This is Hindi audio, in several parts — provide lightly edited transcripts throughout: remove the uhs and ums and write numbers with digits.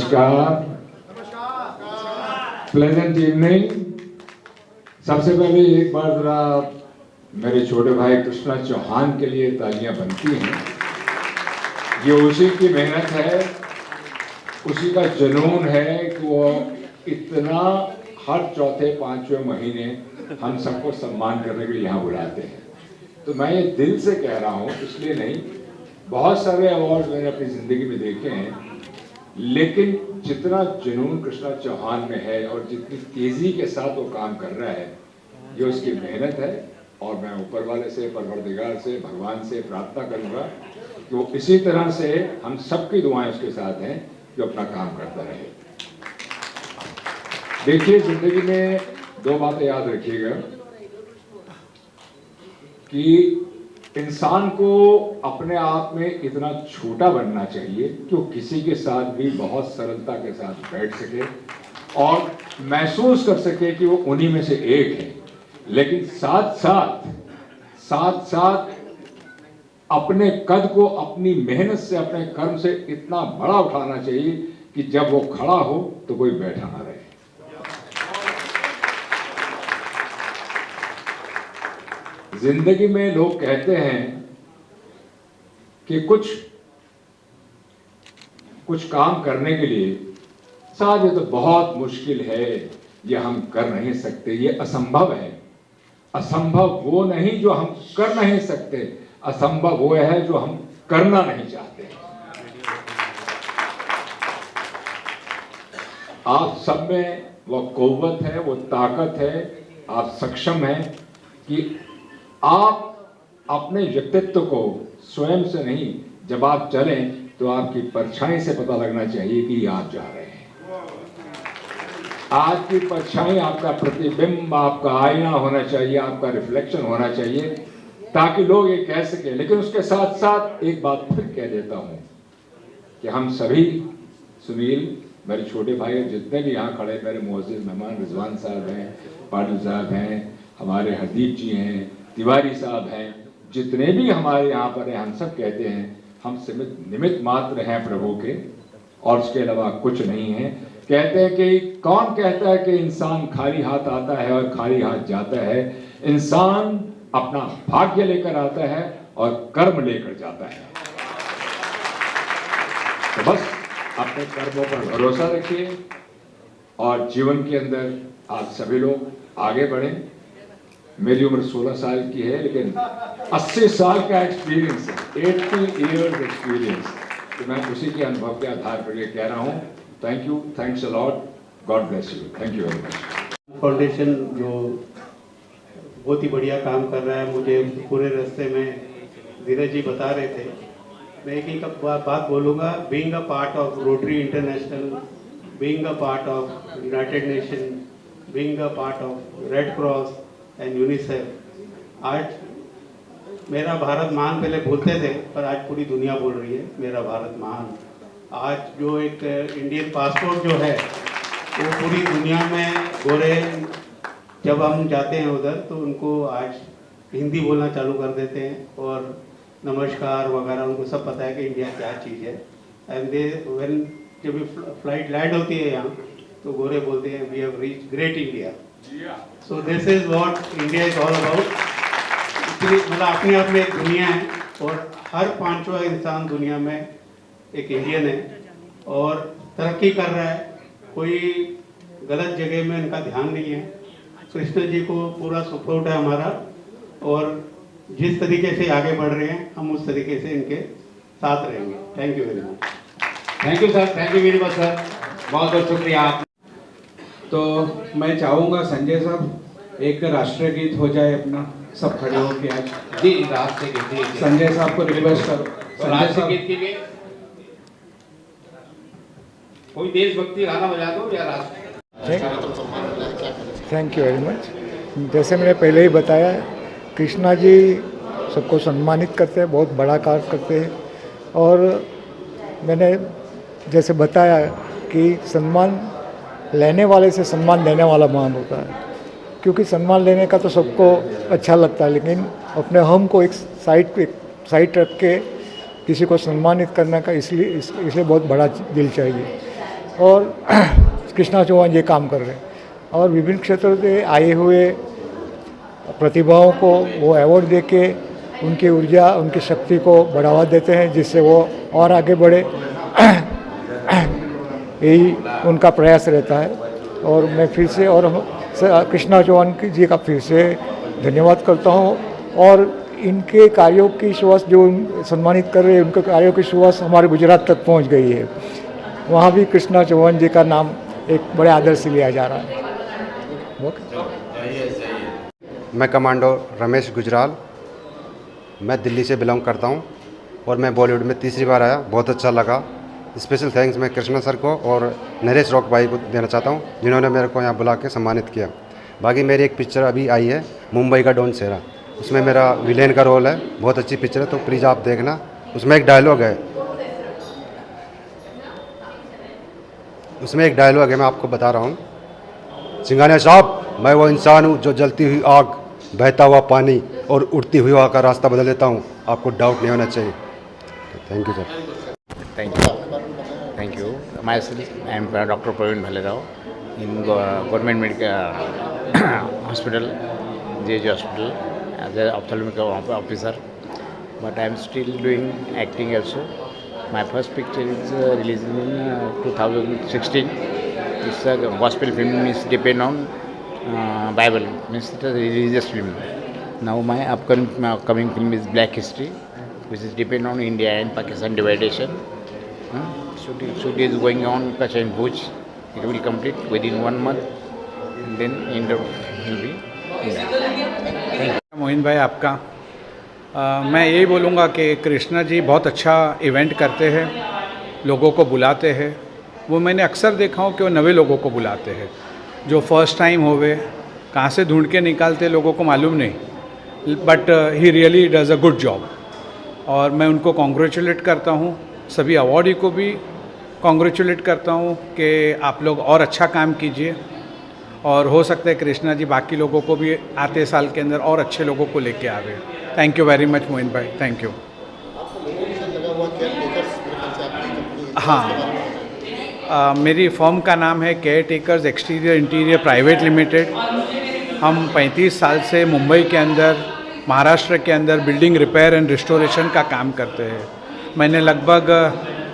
नमस्कार, प्लेजेंट इवनिंग। सबसे पहले एक बार जरा मेरे छोटे भाई कृष्णा चौहान के लिए तालियां बनती हैं। ये उसी की मेहनत है, उसी का जुनून है कि वो इतना हर चौथे पांचवें महीने हम सबको सम्मान करने के लिए यहाँ बुलाते हैं। तो मैं ये दिल से कह रहा हूँ, इसलिए नहीं, बहुत सारे अवार्ड मैंने अपनी ज़िंदगी में देखे हैं, लेकिन जितना जुनून कृष्णा चौहान में है और जितनी तेज़ी के साथ वो काम कर रहा है, ये उसकी मेहनत है। और मैं ऊपर वाले से, परवरदिगार से, भगवान से प्रार्थना करूँगा कि वो इसी तरह से, हम सबकी दुआएं उसके साथ हैं, कि अपना काम करता रहे। देखिए, ज़िंदगी में दो बातें याद रखिएगा कि इंसान को अपने आप में इतना छोटा बनना चाहिए कि वो किसी के साथ भी बहुत सरलता के साथ बैठ सके और महसूस कर सके कि वो उन्हीं में से एक है। लेकिन साथ साथ अपने कद को अपनी मेहनत से, अपने कर्म से इतना बड़ा उठाना चाहिए कि जब वो खड़ा हो तो कोई बैठा ना रहे। जिंदगी में लोग कहते हैं कि कुछ काम करने के लिए साहब ये तो बहुत मुश्किल है, ये हम कर नहीं सकते, ये असंभव है। असंभव वो नहीं जो हम कर नहीं सकते, असंभव वो है जो हम करना नहीं चाहते। आप सब में वो कुव्वत है, वो ताकत है, आप सक्षम हैं कि आप अपने व्यक्तित्व को स्वयं से नहीं, जब आप चलें तो आपकी परछाई से पता लगना चाहिए कि आप जा रहे हैं। आपकी परछाई, आपका प्रतिबिंब, आपका आईना होना चाहिए, आपका रिफ्लेक्शन होना चाहिए, ताकि लोग ये कह सके। लेकिन उसके साथ साथ एक बात फिर कह देता हूं कि हम सभी, सुनील, मेरे छोटे भाई, जितने भी यहाँ खड़े मेरे मोअज़्ज़िज़ मेहमान, रिजवान साहब हैं, पाटिल साहब हैं, हमारे हरदीप जी हैं, तिवारी साहब हैं, जितने भी हमारे यहाँ पर हैं, हम सब कहते हैं हम निमित्त मात्र हैं प्रभु के, और उसके अलावा कुछ नहीं है। कहते हैं कि कौन कहता है कि इंसान खाली हाथ आता है और खाली हाथ जाता है? इंसान अपना भाग्य लेकर आता है और कर्म लेकर जाता है। तो बस अपने कर्मों पर भरोसा रखिए और जीवन के अंदर आप सभी लोग आगे बढ़ें। मेरी उम्र 16 साल की है, लेकिन 80 साल का एक्सपीरियंस है, 80 इयर्स एक्सपीरियंस। तो मैं उसी के अनुभव के आधार पर ये कह रहा हूँ। Thank you, thanks a lot, God bless you, thank you very much. Foundation जो बहुत ही बढ़िया काम कर रहा है, मुझे पूरे रास्ते में धीरज जी बता रहे थे। मैं एक ही बात बोलूँगा, being a part of rotary international, being a part of United nation, being a part of red cross and UNICEF, आज मेरा भारत महान पहले बोलते थे, पर आज पूरी दुनिया बोल रही है मेरा भारत महान। आज जो एक इंडियन पासपोर्ट जो है वो पूरी दुनिया में गोरे, जब हम जाते हैं उधर तो उनको आज हिंदी बोलना चालू कर देते हैं और नमस्कार वगैरह, उनको सब पता है कि इंडिया क्या चीज़ है। एंड दे व्हेन जब फ्लाइट लैंड होती है यहाँ तो गोरे बोलते हैं we have reach great India. So this is what India is all about. मतलब अपने आप में एक दुनिया है और हर पांचवा इंसान दुनिया में एक इंडियन है और तरक्की कर रहा है। कोई गलत जगह में इनका ध्यान नहीं है। कृष्ण जी को पूरा सपोर्ट है हमारा और जिस तरीके से आगे बढ़ रहे हैं हम उस तरीके से इनके साथ रहेंगे। Thank you very much. Thank you sir, thank you very much sir, बहुत बहुत शुक्रिया आप। तो मैं चाहूँगा संजय साहब एक राष्ट्रीय गीत हो जाए अपना, सब खड़े हो के आज। जी, राष्ट्रीय गीत संजय साहब को रिक्वेस्ट करो। तो राष्ट्रीय गीत के लिए कोई देशभक्ति गाना बजा दो या राष्ट्रीय। Thank you very much. जैसे मैंने पहले ही बताया, कृष्णा जी सबको सम्मानित करते हैं, बहुत बड़ा कार्य करते हैं। और मैंने जैसे बताया कि सम्मान लेने वाले से सम्मान देने वाला महान होता है, क्योंकि सम्मान लेने का तो सबको अच्छा लगता है, लेकिन अपने हम को एक साइड रख के किसी को सम्मानित करने का इसलिए बहुत बड़ा दिल चाहिए। और कृष्णा चौहान ये काम कर रहे हैं और विभिन्न क्षेत्रों से आए हुए प्रतिभाओं को वो अवार्ड देके उनकी ऊर्जा उनकी शक्ति को बढ़ावा देते हैं जिससे वो और आगे बढ़े। यही उनका प्रयास रहता है और मैं फिर से और कृष्णा चौहान जी का फिर से धन्यवाद करता हूँ और इनके कार्यों की सुवास जो सम्मानित कर रहे हैं उनके कार्यों की सुवास हमारे गुजरात तक पहुँच गई है। वहाँ भी कृष्णा चौहान जी का नाम एक बड़े आदर से लिया जा रहा है। मैं कमांडो रमेश गुजराल, मैं दिल्ली से बिलोंग करता हूँ और मैं बॉलीवुड में तीसरी बार आया, बहुत अच्छा लगा। स्पेशल थैंक्स मैं कृष्णा सर को और नरेश रॉक भाई को देना चाहता हूँ जिन्होंने मेरे को यहाँ बुला के सम्मानित किया। बाकी मेरी एक पिक्चर अभी आई है मुंबई का डॉन शेरा, उसमें मेरा विलेन का रोल है, बहुत अच्छी पिक्चर है तो प्लीज़ आप देखना। उसमें एक डायलॉग है मैं आपको बता रहा हूँ। सिंघानिया साहब, मैं वो इंसान हूँ जो जलती हुई आग, बहता हुआ पानी और उड़ती हुई हवा का रास्ता बदल देता हूँ, आपको डाउट नहीं होना चाहिए। Thank you sir. Thank you. Myself, I am Dr. Praveen Bhalerao in Government Medical Hospital, JJ Hospital, as an ophthalmic officer. But I am still doing acting also. My first picture is released in 2016. It's a gospel film, is depend on Bible, means it is a religious film. Now my upcoming film is Black History, which is depend on India and Pakistan dividation. Shoot is going on Kutch and Bhuj. It will complete within 1 month and then end up will be India. Mohin भाई आपका मैं यही बोलूँगा कि कृष्णा जी बहुत अच्छा इवेंट करते हैं, लोगों को बुलाते हैं। वो मैंने अक्सर देखा हूँ कि वो नए लोगों को बुलाते हैं, जो फर्स्ट टाइम होवे कहाँ से ढूंढ के निकालते लोगों को मालूम नहीं, but he really does a good job और मैं उनको कॉन्ग्रेचुलेट करता हूँ। सभी अवार्डी को भी कॉन्ग्रेचुलेट करता हूँ कि आप लोग और अच्छा काम कीजिए और हो सकता है कृष्णा जी बाकी लोगों को भी आते साल के अंदर और अच्छे लोगों को लेके आवे। Thank you very much Mohin भाई, थैंक यू। हाँ, मेरी फर्म का नाम है care takers exterior interior private limited. हम 35 साल से मुंबई के अंदर, महाराष्ट्र के अंदर बिल्डिंग रिपेयर एंड रिस्टोरेशन का काम करते हैं। मैंने लगभग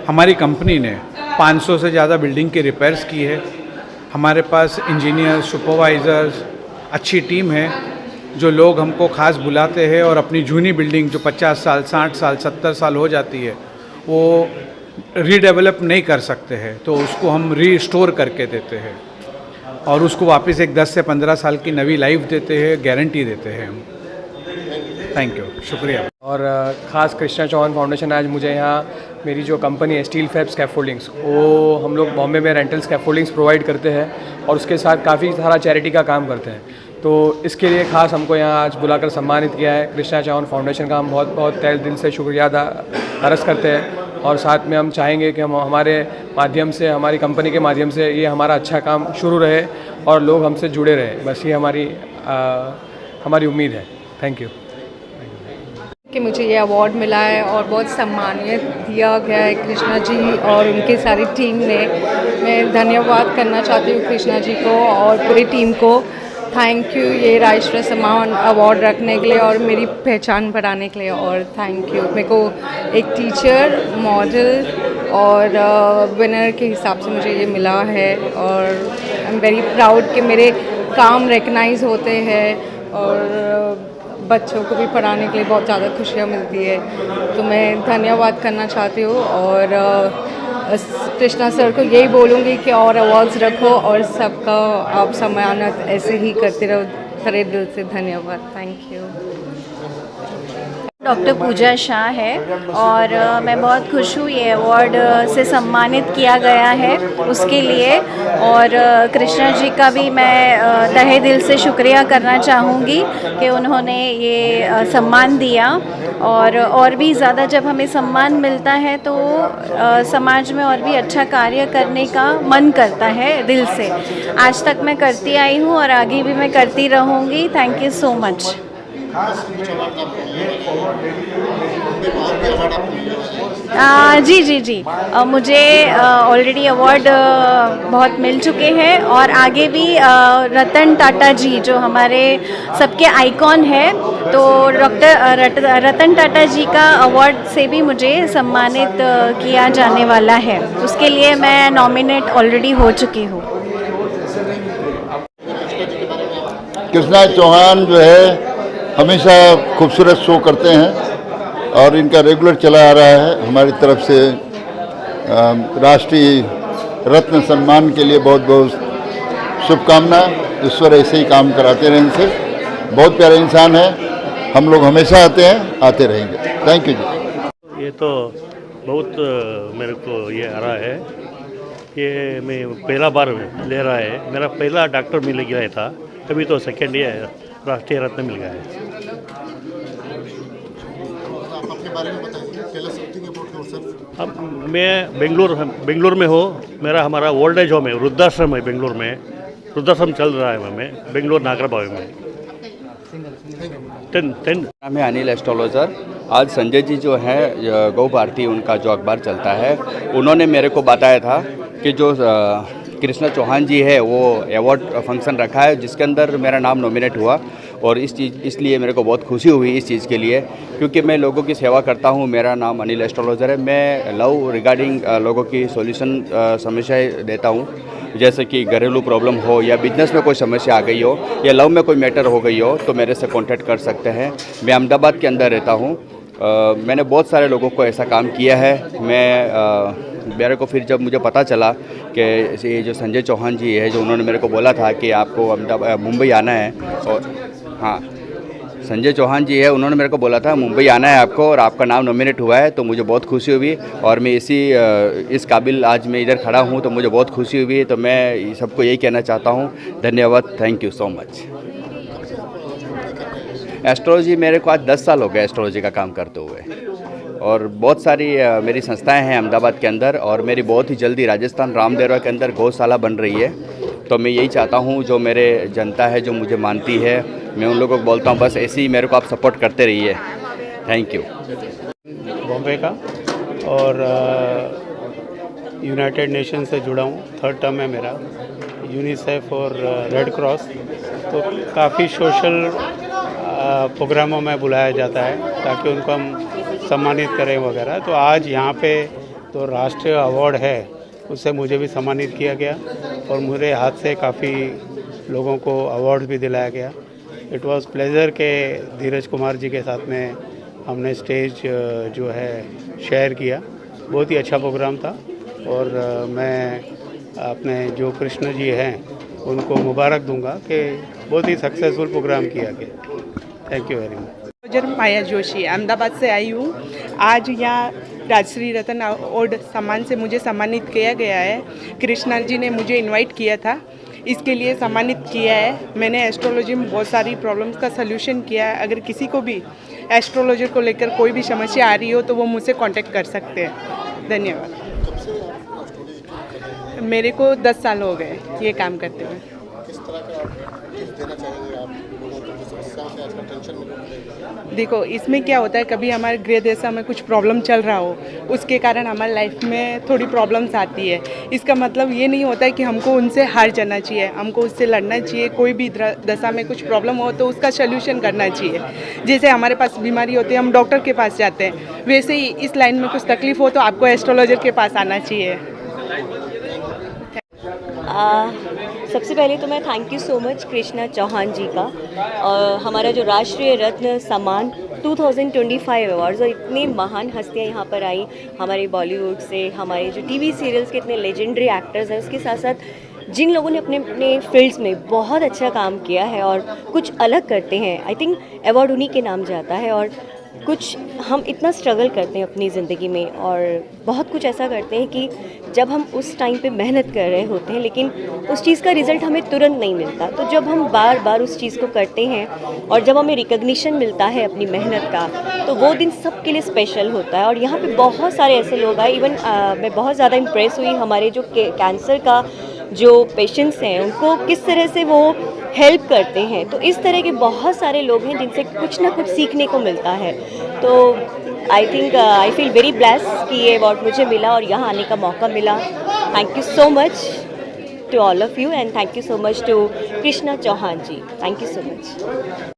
हमारी कंपनी ने 500 से ज़्यादा बिल्डिंग की रिपेयर्स की है। हमारे पास इंजीनियर्स, सुपरवाइज़र्स, अच्छी टीम है जो लोग हमको ख़ास बुलाते हैं और अपनी जूनी बिल्डिंग जो 50 साल, 60 साल, 70 साल हो जाती है वो रीडेवलप नहीं कर सकते हैं, तो उसको हम रीस्टोर करके देते हैं और उसको वापस एक 10 से 15 साल की नई लाइफ देते हैं, गारंटी देते हैं हम। थैंक यू, शुक्रिया। और ख़ास कृष्णा चौहान फाउंडेशन आज मुझे यहाँ मेरी जो कंपनी है स्टील फैब स्कैफोल्डिंग्स, वो हम लोग बॉम्बे में रेंटल स्कैफोल्डिंग्स प्रोवाइड करते हैं और उसके साथ काफ़ी सारा चैरिटी का काम करते हैं। तो इसके लिए ख़ास हमको यहाँ आज बुलाकर सम्मानित किया है। कृष्णा चौहान फाउंडेशन का हम बहुत बहुत तहे दिल से शुक्रिया अरज़ करते हैं और साथ में हम चाहेंगे कि हम हमारे माध्यम से, हमारी कंपनी के माध्यम से ये हमारा अच्छा काम शुरू रहे और लोग हमसे जुड़े रहे। बस ये हमारी उम्मीद है। थैंक यू कि मुझे ये अवार्ड मिला है और बहुत सम्मानित दिया गया है कृष्णा जी और उनकी सारी टीम ने। मैं धन्यवाद करना चाहती हूँ कृष्णा जी को और पूरी टीम को। थैंक यू ये राष्ट्रीय सम्मान अवार्ड रखने के लिए और मेरी पहचान बढ़ाने के लिए, और थैंक यू मेरे को एक टीचर, मॉडल और विनर के हिसाब से मुझे ये मिला है और आई एम वेरी प्राउड कि मेरे काम रिकग्नाइज होते हैं और बच्चों को भी पढ़ाने के लिए बहुत ज़्यादा खुशियाँ मिलती है। तो मैं धन्यवाद करना चाहती हूँ और कृष्णा सर को यही बोलूँगी कि और अवार्ड्स रखो और सबका आप सम्मानित ऐसे ही करते रहो। खरे दिल से धन्यवाद। Thank you. डॉक्टर पूजा शाह है और मैं बहुत खुश हूँ ये अवार्ड से सम्मानित किया गया है उसके लिए, और कृष्णा जी का भी मैं तहे दिल से शुक्रिया करना चाहूँगी कि उन्होंने ये सम्मान दिया। और भी ज़्यादा जब हमें सम्मान मिलता है तो समाज में और भी अच्छा कार्य करने का मन करता है दिल से। आज तक मैं करती आई हूँ और आगे भी मैं करती रहूँगी। Thank you so much. जी जी जी मुझे ऑलरेडी अवार्ड बहुत मिल चुके हैं और आगे भी रतन टाटा जी जो हमारे सबके आइकॉन है, तो डॉक्टर रतन टाटा जी का अवार्ड से भी मुझे सम्मानित किया जाने वाला है। उसके लिए मैं नॉमिनेट ऑलरेडी हो चुकी हूँ। कृष्णा चौहान जो है हमेशा खूबसूरत शो करते हैं और इनका रेगुलर चला आ रहा है। हमारी तरफ से राष्ट्रीय रत्न सम्मान के लिए बहुत बहुत शुभकामना। ईश्वर ऐसे ही काम कराते रहे इनसे। बहुत प्यारे इंसान है, हम लोग हमेशा आते हैं, आते रहेंगे। थैंक यू जी। ये तो बहुत मेरे को ये आ रहा है, ये मैं पहला बार ले रहा है। मेरा पहला डॉक्टर मिल गया था, अभी तो सेकेंड ईयर राष्ट्रीय रत्न मिल गया है। अब मैं बेंगलुरु में हूँ। हमारा ओल्ड एज होम है, वृद्धाश्रम है बेंगलुरु में। वृद्धाश्रम चल रहा है मैं बेंगलुरु नागरबाव में। नाम है अनिल एस्ट्रोलॉजर। आज संजय जी जो है गौ भारती, उनका जो अखबार चलता है, उन्होंने मेरे को बताया था कि जो कृष्णा चौहान जी है वो अवार्ड फंक्शन रखा है जिसके अंदर मेरा नाम नॉमिनेट हुआ। और इसलिए मेरे को बहुत खुशी हुई इस चीज़ के लिए, क्योंकि मैं लोगों की सेवा करता हूँ। मेरा नाम अनिल एस्ट्रोलॉजर है। मैं लव रिगार्डिंग लोगों की सॉल्यूशन समस्याएं देता हूँ, जैसे कि घरेलू प्रॉब्लम हो या बिजनेस में कोई समस्या आ गई हो या लव में कोई मैटर हो गई हो तो मेरे से कांटेक्ट कर सकते हैं। मैं अहमदाबाद के अंदर रहता हूँ। मैंने बहुत सारे लोगों को ऐसा काम किया है। मेरे को फिर जब मुझे पता चला कि ये जो संजय चौहान जी है, जो उन्होंने मेरे को बोला था कि आपको मुंबई आना है, और हाँ संजय चौहान जी है, उन्होंने मेरे को बोला था मुंबई आना है आपको और आपका नाम नॉमिनेट हुआ है, तो मुझे बहुत खुशी हुई। और मैं इस काबिल आज मैं इधर खड़ा हूँ तो मुझे बहुत खुशी हुई। तो मैं सबको यही कहना चाहता हूँ, धन्यवाद, thank you so much. Astrology मेरे को आज 10 साल हो गए एस्ट्रोलॉजी का काम करते हुए, और बहुत सारी मेरी संस्थाएं हैं अहमदाबाद के अंदर, और मेरी बहुत ही जल्दी राजस्थान रामदेवरा के अंदर गौशाला बन रही है। तो मैं यही चाहता हूं, जो मेरे जनता है जो मुझे मानती है, मैं उन लोगों को बोलता हूं बस ऐसे ही मेरे को आप सपोर्ट करते रहिए। Thank you. बॉम्बे का और यूनाइटेड नेशन से जुड़ा हूँ, 3rd टर्म है मेरा, यूनिसेफ और रेड क्रॉस। तो काफ़ी सोशल प्रोग्रामों में बुलाया जाता है ताकि उनको हम सम्मानित करें वगैरह। तो आज यहाँ पे तो राष्ट्रीय अवार्ड है, उससे मुझे भी सम्मानित किया गया और मेरे हाथ से काफ़ी लोगों को अवार्ड भी दिलाया गया। इट वाज प्लेजर के धीरज कुमार जी के साथ में हमने स्टेज जो है शेयर किया। बहुत ही अच्छा प्रोग्राम था और मैं अपने जो कृष्ण जी हैं उनको मुबारक दूंगा कि बहुत ही सक्सेसफुल प्रोग्राम किया गया। Thank you very much. Maya Joshi Ahmedabad से आई हूँ। आज यहाँ राजश्री रतन अवार्ड सम्मान से मुझे सम्मानित किया गया है। कृष्णा जी ने मुझे इनवाइट किया था, इसके लिए सम्मानित किया है। मैंने एस्ट्रोलॉजी में बहुत सारी प्रॉब्लम्स का सलूशन किया है। अगर किसी को भी एस्ट्रोलॉजी को लेकर कोई भी समस्या आ रही हो तो वो मुझसे कांटेक्ट कर सकते हैं। धन्यवाद। मेरे को 10 साल हो गए ये काम करते हुए। देखो इसमें क्या होता है, कभी हमारे गृह देशा में कुछ प्रॉब्लम चल रहा हो, उसके कारण हमारी लाइफ में थोड़ी प्रॉब्लम्स आती है। इसका मतलब ये नहीं होता है कि हमको उनसे हार जाना चाहिए, हमको उससे लड़ना चाहिए। कोई भी दशा में कुछ प्रॉब्लम हो तो उसका सल्यूशन करना चाहिए। जैसे हमारे पास बीमारी होती है, हम डॉक्टर के पास जाते हैं, वैसे ही इस लाइन में कुछ तकलीफ हो तो आपको एस्ट्रोलॉजर के पास आना चाहिए। सबसे पहले तो मैं thank you so much Krishna Chauhan ji का, हमारा जो राष्ट्रीय रत्न सम्मान 2025 अवार्ड्स, और इतनी महान हस्तियाँ यहाँ पर आई हमारे बॉलीवुड से, हमारे जो टीवी सीरियल्स के इतने लेजेंडरी एक्टर्स हैं, उसके साथ साथ जिन लोगों ने अपने अपने फील्ड्स में बहुत अच्छा काम किया है और कुछ अलग करते हैं। आई थिंक अवार्ड उन्हीं के नाम जाता है। और कुछ हम इतना स्ट्रगल करते हैं अपनी ज़िंदगी में और बहुत कुछ ऐसा करते हैं कि जब हम उस टाइम पे मेहनत कर रहे होते हैं लेकिन उस चीज़ का रिज़ल्ट हमें तुरंत नहीं मिलता। तो जब हम बार बार उस चीज़ को करते हैं और जब हमें रिकग्निशन मिलता है अपनी मेहनत का, तो वो दिन सबके लिए स्पेशल होता है। और यहाँ पे बहुत सारे ऐसे लोग आए, इवन मैं बहुत ज़्यादा इम्प्रेस हुई हमारे जो कैंसर का जो पेशेंट्स हैं उनको किस तरह से वो हेल्प करते हैं। तो इस तरह के बहुत सारे लोग हैं जिनसे कुछ ना कुछ सीखने को मिलता है। तो आई फील वेरी ब्लेस्ड कि ये अवार्ड मुझे मिला और यहाँ आने का मौका मिला। Thank you so much to all of you and thank you so much to Krishna Chauhan ji. Thank you so much.